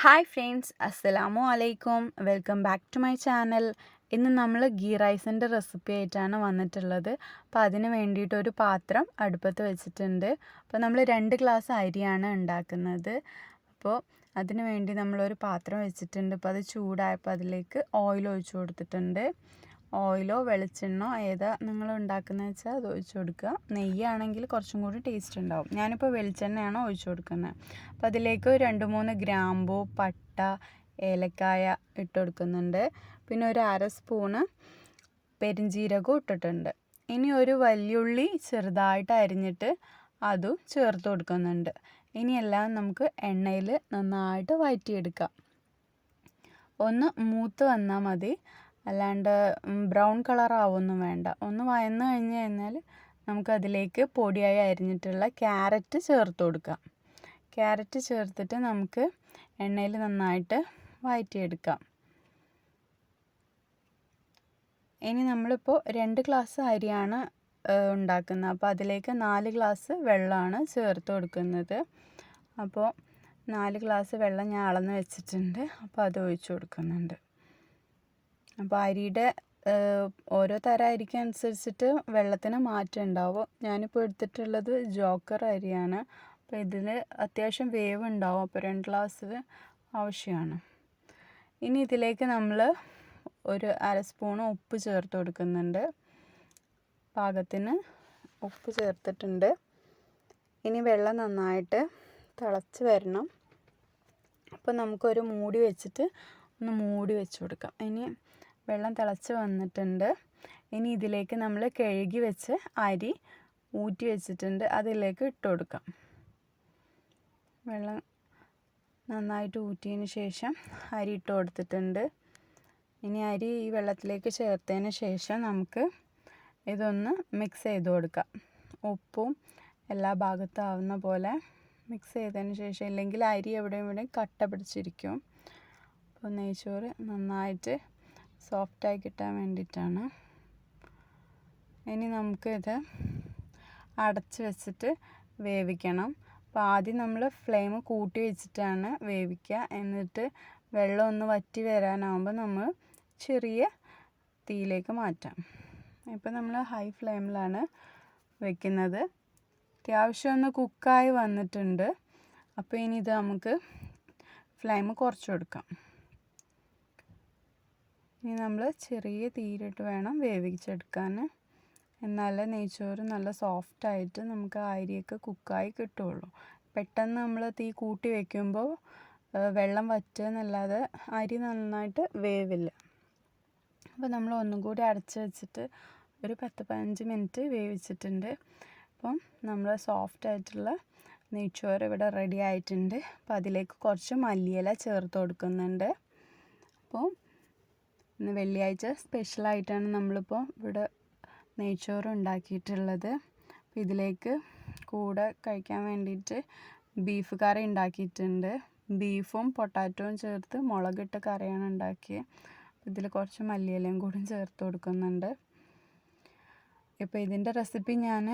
Hi friends, അസ്സലാമു അലൈക്കും. Welcome back to my channel. ഇന്ന് നമ്മൾ ഗീ റൈസിൻ്റെ റെസിപ്പി ആയിട്ടാണ് വന്നിട്ടുള്ളത്. അപ്പോൾ അതിന് വേണ്ടിയിട്ട് ഒരു പാത്രം അടുപ്പത്ത് വെച്ചിട്ടുണ്ട്. അപ്പോൾ നമ്മൾ 2 ഗ്ലാസ് അരിയാണ് ഉണ്ടാക്കുന്നത്. അപ്പോൾ അതിന് വേണ്ടി നമ്മളൊരു പാത്രം വെച്ചിട്ടുണ്ട്. അപ്പോൾ അത് ചൂടായപ്പോൾ അതിലേക്ക് ഓയിൽ ഒഴിച്ചു കൊടുത്തിട്ടുണ്ട്. ഓയിലോ വെളിച്ചെണ്ണോ ഏതാ നിങ്ങൾ ഉണ്ടാക്കുന്നത് വെച്ചാൽ അത് ഒഴിച്ചു കൊടുക്കുക. നെയ്യാണെങ്കിൽ കുറച്ചും കൂടി ടേസ്റ്റ് ഉണ്ടാവും. ഞാനിപ്പോൾ വെളിച്ചെണ്ണയാണ് ഒഴിച്ചു കൊടുക്കുന്നത്. അപ്പോൾ അതിലേക്ക് 2-3 ഗ്രാമ്പൂ, പട്ട, ഏലക്കായ ഇട്ട് കൊടുക്കുന്നുണ്ട്. പിന്നെ ഒരു 1/2 സ്പൂണ് പെരിഞ്ജീരകവും ഇട്ടിട്ടുണ്ട്. ഇനി ഒരു വലിയുള്ളി ചെറുതായിട്ട് അരിഞ്ഞിട്ട് അതും ചേർത്ത് കൊടുക്കുന്നുണ്ട്. ഇനിയെല്ലാം നമുക്ക് എണ്ണയിൽ നന്നായിട്ട് വഴറ്റിയെടുക്കാം. ഒന്ന് മൂത്ത് വന്നാൽ മതി, അല്ലാണ്ട് ബ്രൗൺ കളർ ആവുമൊന്നും വേണ്ട. ഒന്ന് വഴന്ന് കഴിഞ്ഞ് കഴിഞ്ഞാൽ നമുക്കതിലേക്ക് പൊടിയായി അരിഞ്ഞിട്ടുള്ള ക്യാരറ്റ് ചേർത്ത് കൊടുക്കാം. ക്യാരറ്റ് ചേർത്തിട്ട് നമുക്ക് എണ്ണയിൽ നന്നായിട്ട് വഴറ്റിയെടുക്കാം. ഇനി നമ്മളിപ്പോൾ 2 ഗ്ലാസ് അരിയാണ് ഉണ്ടാക്കുന്നത്. അപ്പോൾ അതിലേക്ക് 4 ഗ്ലാസ് വെള്ളമാണ് ചേർത്ത് കൊടുക്കുന്നത്. അപ്പോൾ 4 ഗ്ലാസ് വെള്ളം ഞാൻ അളന്ന് വെച്ചിട്ടുണ്ട്. അപ്പോൾ അത് ഒഴിച്ചു കൊടുക്കുന്നുണ്ട്. അപ്പോൾ അരിയുടെ ഓരോ തരം അരിക്ക് അനുസരിച്ചിട്ട് വെള്ളത്തിന് മാറ്റം ഉണ്ടാവും. ഞാനിപ്പോൾ എടുത്തിട്ടുള്ളത് ജോക്കർ അരിയാണ്. അപ്പോൾ ഇതിൽ അത്യാവശ്യം വേവ് ഉണ്ടാവും. അപ്പോൾ 2 ഗ്ലാസ് ആവശ്യമാണ്. ഇനി ഇതിലേക്ക് നമ്മൾ ഒരു 1/2 സ്പൂൺ ഉപ്പ് ചേർത്ത് കൊടുക്കുന്നുണ്ട്. പാകത്തിന് ഉപ്പ് ചേർത്തിട്ടുണ്ട്. ഇനി വെള്ളം നന്നായിട്ട് തിളച്ച് വരണം. അപ്പോൾ നമുക്കൊരു മൂടി വെച്ചിട്ട് ഒന്ന് മൂടി വെച്ച് കൊടുക്കാം. ഇനി വെള്ളം തിളച്ച് വന്നിട്ടുണ്ട്. ഇനി ഇതിലേക്ക് നമ്മൾ കഴുകി വെച്ച് അരി ഊറ്റി വെച്ചിട്ടുണ്ട്, അതിലേക്ക് ഇട്ട് കൊടുക്കാം. വെള്ളം നന്നായിട്ട് ഊറ്റിയതിന് ശേഷം അരി ഇട്ട് കൊടുത്തിട്ടുണ്ട്. ഇനി അരി ഈ വെള്ളത്തിലേക്ക് ചേർത്തതിന് ശേഷം നമുക്ക് ഇതൊന്ന് മിക്സ് ചെയ്ത് കൊടുക്കാം. ഉപ്പും എല്ലാ ഭാഗത്തും ആവുന്ന പോലെ മിക്സ് ചെയ്തതിന് ശേഷം, ഇല്ലെങ്കിൽ അരി എവിടെയും ഇവിടെയും കട്ട പിടിച്ചിരിക്കും. അപ്പോൾ നെയ്ച്ചോറ് നന്നായിട്ട് സോഫ്റ്റായി കിട്ടാൻ വേണ്ടിയിട്ടാണ്. ഇനി നമുക്കിത് അടച്ച് വെച്ചിട്ട് വേവിക്കണം. അപ്പോൾ ആദ്യം നമ്മൾ ഫ്ലെയിം കൂട്ടി വെച്ചിട്ടാണ് വേവിക്കുക. എന്നിട്ട് വെള്ളം ഒന്ന് വറ്റി വരാനാകുമ്പോൾ നമ്മൾ ചെറിയ തീയിലേക്ക് മാറ്റാം. ഇപ്പോൾ നമ്മൾ ഹൈ ഫ്ലെയിമിലാണ് വെക്കുന്നത്. അത്യാവശ്യം ഒന്ന് കുക്കായി വന്നിട്ടുണ്ട്. അപ്പോൾ ഇനി ഇത് നമുക്ക് ഫ്ലെയിം കുറച്ച് കൊടുക്കാം. ഇനി നമ്മൾ ചെറിയ തീയിലിട്ട് വേണം വേവിച്ചെടുക്കാൻ. എന്നാലേ നെയ്ച്ചോറ് നല്ല സോഫ്റ്റായിട്ട് നമുക്ക് അരിയൊക്കെ കുക്കായി കിട്ടുള്ളൂ. പെട്ടെന്ന് നമ്മൾ തീ കൂട്ടി വയ്ക്കുമ്പോൾ വെള്ളം വറ്റുക എന്നല്ലാതെ അരി നന്നായിട്ട് വേവില്ല. അപ്പോൾ നമ്മൾ ഒന്നും കൂടി അടച്ച് വെച്ചിട്ട് ഒരു 10-15 മിനിറ്റ് വേവിച്ചിട്ടുണ്ട്. അപ്പം നമ്മൾ സോഫ്റ്റായിട്ടുള്ള നെയ്ച്ചോറ് ഇവിടെ റെഡി ആയിട്ടുണ്ട്. അപ്പോൾ അതിലേക്ക് കുറച്ച് മല്ലിയില ചേർത്ത് കൊടുക്കുന്നുണ്ട്. അപ്പോൾ ഇന്ന് വെള്ളിയാഴ്ച സ്പെഷ്യലായിട്ടാണ് നമ്മളിപ്പോൾ ഇവിടെ നെയ്ച്ചോറ് ഉണ്ടാക്കിയിട്ടുള്ളത്. അപ്പോൾ ഇതിലേക്ക് കൂടെ കഴിക്കാൻ വേണ്ടിയിട്ട് ബീഫ് കറി ഉണ്ടാക്കിയിട്ടുണ്ട്. ബീഫും പൊട്ടാറ്റോയും ചേർത്ത് മുളകിട്ട കറിയാണ് ഉണ്ടാക്കിയത്. ഇതിൽ കുറച്ച് മല്ലിയിലയും കൂടി ചേർത്ത് കൊടുക്കുന്നുണ്ട്. ഇപ്പോൾ ഇതിൻ്റെ റെസിപ്പി ഞാൻ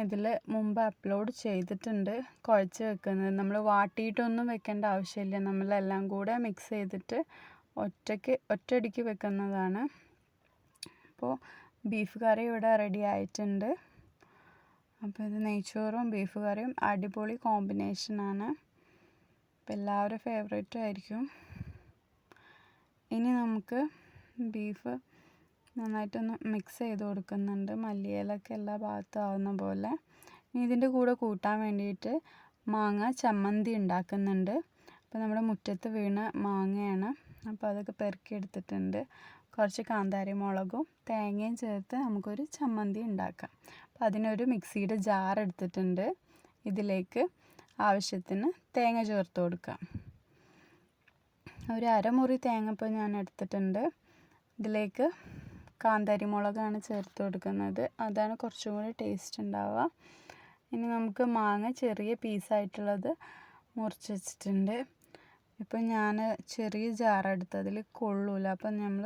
ഇതിൽ മുമ്പ് അപ്ലോഡ് ചെയ്തിട്ടുണ്ട്. കുഴച്ച് വെക്കുന്നത് നമ്മൾ വാട്ടിയിട്ടൊന്നും വെക്കേണ്ട ആവശ്യമില്ല. നമ്മളെല്ലാം കൂടെ മിക്സ് ചെയ്തിട്ട് ഒറ്റയടിക്ക് വെക്കുന്നതാണ്. അപ്പോൾ ബീഫ് കറി ഇവിടെ റെഡി ആയിട്ടുണ്ട്. അപ്പോൾ ഇത് നെയ്ച്ചോറും ബീഫ് കറിയും അടിപൊളി കോമ്പിനേഷനാണ്. അപ്പോൾ എല്ലാവരും ഫേവറേറ്റും ആയിരിക്കും. ഇനി നമുക്ക് ബീഫ് നന്നായിട്ടൊന്ന് മിക്സ് ചെയ്ത് കൊടുക്കുന്നുണ്ട്, മല്ലിയിലൊക്കെ എല്ലാ ഭാഗത്തും ആവുന്ന പോലെ. ഇനി ഇതിൻ്റെ കൂടെ കൂട്ടാൻ വേണ്ടിയിട്ട് മാങ്ങ ചമ്മന്തി ഉണ്ടാക്കുന്നുണ്ട്. അപ്പോൾ നമ്മുടെ മുറ്റത്ത് വീണ മാങ്ങയാണ്. അപ്പോൾ അതൊക്കെ പെറുക്കിയെടുത്തിട്ടുണ്ട്. കുറച്ച് കാന്താരി മുളകും തേങ്ങയും ചേർത്ത് നമുക്കൊരു ചമ്മന്തി ഉണ്ടാക്കാം. അപ്പോൾ അതിനൊരു മിക്സിയുടെ ജാർ എടുത്തിട്ടുണ്ട്. ഇതിലേക്ക് ആവശ്യത്തിന് തേങ്ങ ചേർത്ത് കൊടുക്കാം. ഒരു 1/2 മുറി തേങ്ങ ഇപ്പോൾ ഞാൻ എടുത്തിട്ടുണ്ട്. ഇതിലേക്ക് കാന്താരി മുളകാണ് ചേർത്ത് കൊടുക്കുന്നത്. അതാണ് കുറച്ചും കൂടി ടേസ്റ്റ് ഉണ്ടാവുക. ഇനി നമുക്ക് മാങ്ങ ചെറിയ പീസായിട്ടുള്ളത് മുറിച്ച് വെച്ചിട്ടുണ്ട്. ഇപ്പം ഞാൻ ചെറിയ ജാറെടുത്ത് അതിൽ കൊള്ളൂല. അപ്പം നമ്മൾ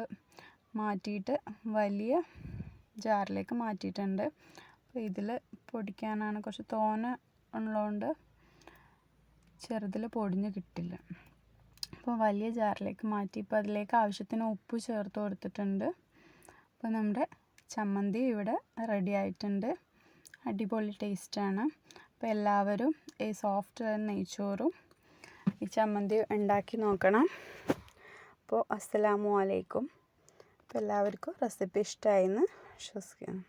മാറ്റിയിട്ട് വലിയ ജാറിലേക്ക് മാറ്റിയിട്ടുണ്ട്. അപ്പോൾ ഇതിൽ പൊടിക്കാനാണ് കുറച്ച് തോന ഉള്ളതുകൊണ്ട് ചെറുതിൽ പൊടിഞ്ഞ് കിട്ടില്ല. അപ്പോൾ വലിയ ജാറിലേക്ക് മാറ്റി ഇപ്പോൾ അതിലേക്ക് ആവശ്യത്തിന് ഉപ്പ് ചേർത്ത് കൊടുത്തിട്ടുണ്ട്. അപ്പോൾ നമ്മുടെ ചമ്മന്തി ഇവിടെ റെഡി ആയിട്ടുണ്ട്. അടിപൊളി ടേസ്റ്റാണ്. അപ്പോൾ എല്ലാവരും ഈ സോഫ്റ്റ് നെയ്ച്ചോറും ഈ ചമ്മന്തി ഉണ്ടാക്കി നോക്കണം. അപ്പോൾ അസ്സലാമു അലൈക്കും. അപ്പോൾ എല്ലാവർക്കും റെസിപ്പി ഇഷ്ടമായെന്ന് വിശ്വസിക്കുന്നു.